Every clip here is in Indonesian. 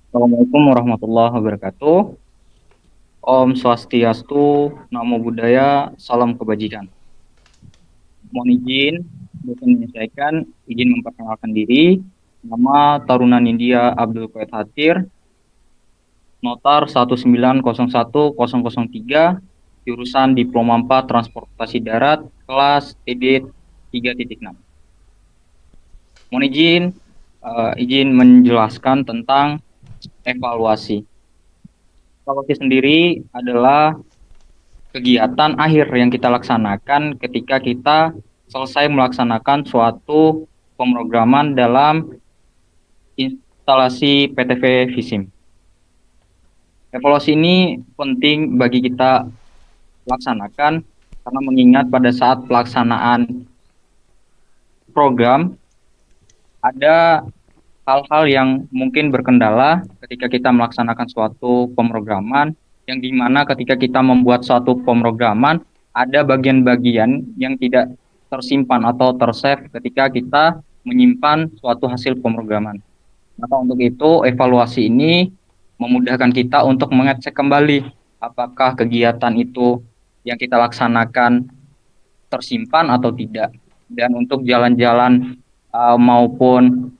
Assalamualaikum warahmatullahi wabarakatuh. Om Swastiastu, Namo Buddhaya, Salam Kebajikan. Mohon izin, dosen menyesuaikan, izin memperkenalkan diri. Nama Taruna Nindya Abdul Qadir Hatir, Notar 1901003, jurusan Diploma 4 Transportasi Darat, kelas ED 3.6. Mohon izin menjelaskan tentang evaluasi. Evaluasi sendiri adalah kegiatan akhir yang kita laksanakan ketika kita selesai melaksanakan suatu pemrograman dalam instalasi PTV Visim. Evaluasi ini penting bagi kita laksanakan karena mengingat pada saat pelaksanaan program ada hal-hal yang mungkin berkendala ketika kita melaksanakan suatu pemrograman, yang dimana ketika kita membuat suatu pemrograman ada bagian-bagian yang tidak tersimpan atau tersave ketika kita menyimpan suatu hasil pemrograman. Maka untuk itu evaluasi ini memudahkan kita untuk mengecek kembali apakah kegiatan itu yang kita laksanakan tersimpan atau tidak. Dan untuk jalan-jalan maupun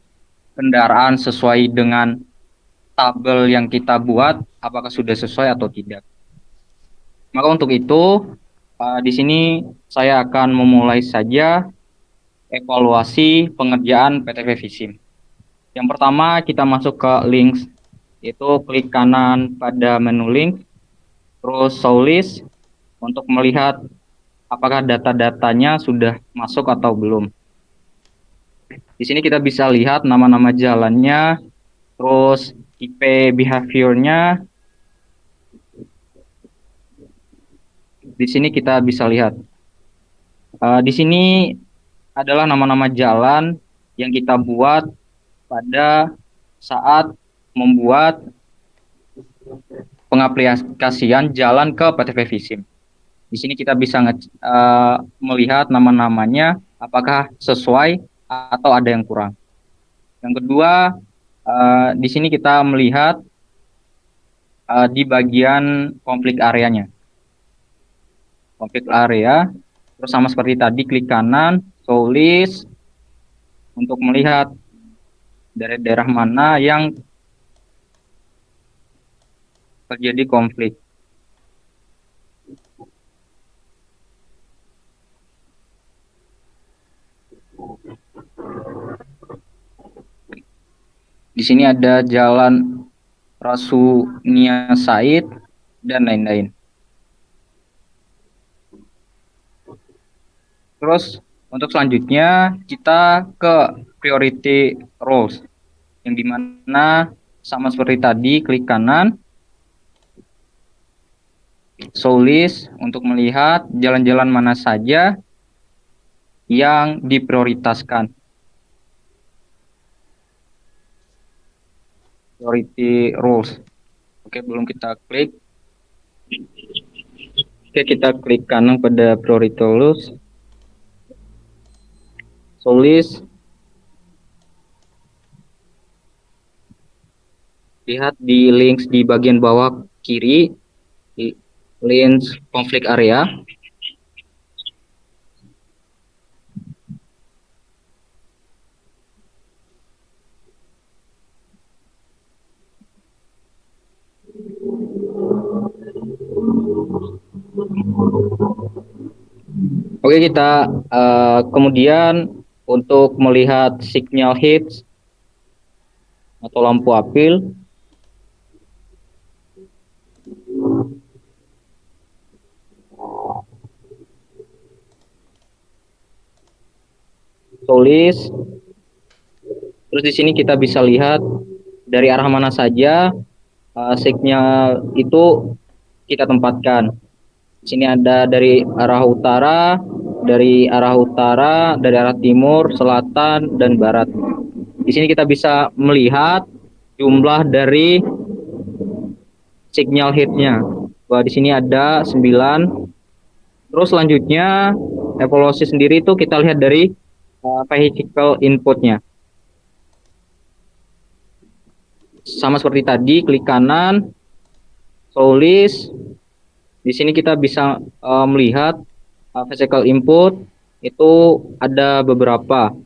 kendaraan sesuai dengan tabel yang kita buat, apakah sudah sesuai atau tidak. Maka untuk itu, di sini saya akan memulai saja evaluasi pengerjaan PTV Visim. Yang pertama, kita masuk ke links, itu klik kanan pada menu link, terus show list, untuk melihat apakah data-datanya sudah masuk atau belum. Di sini kita bisa lihat nama-nama jalannya, terus IP behavior-nya. Di sini kita bisa lihat. Di sini adalah nama-nama jalan yang kita buat pada saat membuat pengaplikasian jalan ke PTV Visim. Di sini kita bisa melihat nama-namanya apakah sesuai atau ada yang kurang. Yang kedua, di sini kita melihat di bagian konflik areanya. Konflik area, terus sama seperti tadi, klik kanan, show list, untuk melihat daerah-daerah mana yang terjadi konflik. Di sini ada jalan Rasunia Said dan lain-lain. Terus untuk selanjutnya kita ke priority roles, yang dimana sama seperti tadi, klik kanan, show list, untuk melihat jalan-jalan mana saja yang diprioritaskan. Priority rules. Oke, belum kita klik. Oke, kita klik kanan pada priority rules. Show list. Lihat di links di bagian bawah kiri, di links konflik area. Oke, kita kemudian untuk melihat signal hits atau lampu apil, tulis. Terus di sini kita bisa lihat dari arah mana saja signal itu kita tempatkan. Di sini ada dari arah utara, dari arah timur, selatan, dan barat. Di sini kita bisa melihat jumlah dari signal hitnya. Wah, di sini ada 9. Terus selanjutnya evaluasi sendiri itu kita lihat dari vehicle inputnya. sama seperti tadi, klik kanan, tulis. Di sini kita bisa melihat physical input itu ada beberapa.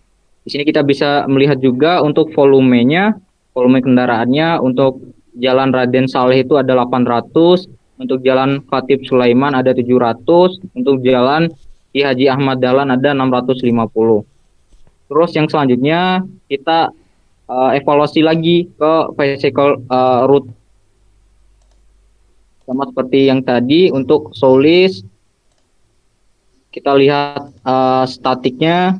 Di sini kita bisa melihat juga untuk volumenya, volume kendaraannya untuk Jalan Raden Saleh itu ada 800, untuk Jalan Khatib Sulaiman ada 700, untuk Jalan Ki Haji Ahmad Dahlan ada 650. Terus yang selanjutnya kita evaluasi lagi ke physical route sama seperti yang tadi untuk Solis kita lihat statiknya.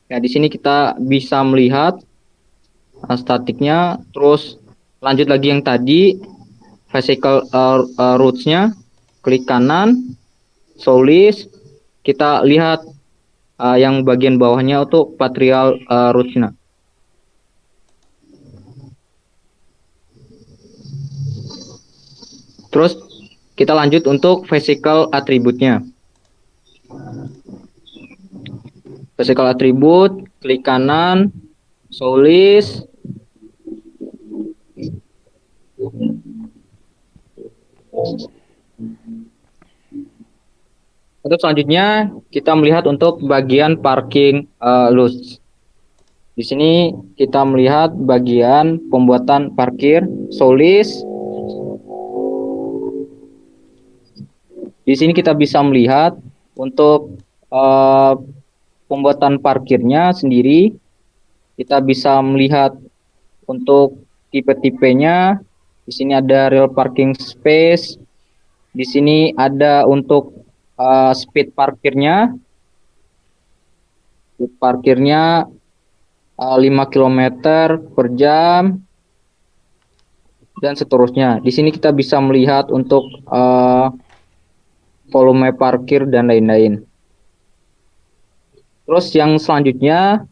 Ya, di sini kita bisa melihat statiknya. Terus lanjut lagi yang tadi physical roots-nya, klik kanan, Solis, kita lihat yang bagian bawahnya untuk patrial roots-nya. Terus kita lanjut untuk physical attribute-nya. Physical attribute, klik kanan, Solis. Untuk selanjutnya kita melihat untuk bagian parking lots. Di sini kita melihat bagian pembuatan parkir Solis. Di sini kita bisa melihat untuk pembuatan parkirnya sendiri. Kita bisa melihat untuk tipe-tipenya. Di sini ada real parking space. Di sini ada untuk speed parkirnya. Speed parkirnya 5 km per jam dan seterusnya. Di sini kita bisa melihat untuk volume parkir dan lain-lain. Terus yang selanjutnya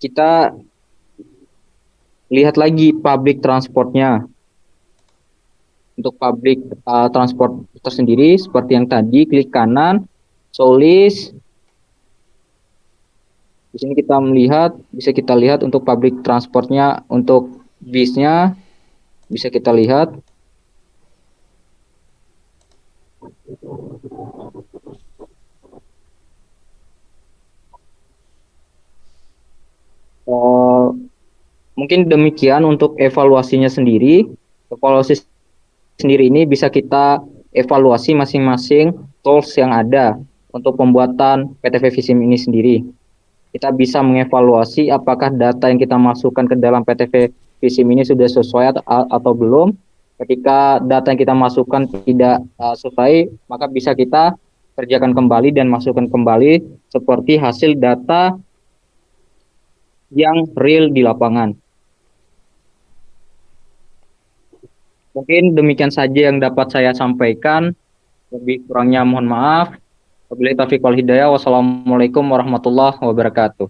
kita lihat lagi public transportnya. Untuk public transport tersendiri seperti yang tadi, klik kanan, Solis. Di sini kita melihat, bisa kita lihat untuk public transportnya, untuk bisnya bisa kita lihat. Mungkin demikian untuk evaluasinya sendiri. Evaluasi sendiri ini bisa kita evaluasi masing-masing tools yang ada untuk pembuatan PTV Visim ini sendiri. Kita bisa mengevaluasi apakah data yang kita masukkan ke dalam PTV Visim ini sudah sesuai atau belum. Ketika data yang kita masukkan tidak sesuai, maka bisa kita kerjakan kembali dan masukkan kembali seperti hasil data yang real di lapangan. Mungkin demikian saja yang dapat saya sampaikan. Lebih kurangnya mohon maaf. Wabillahi taufiq wal hidayah. Wassalamualaikum warahmatullahi wabarakatuh.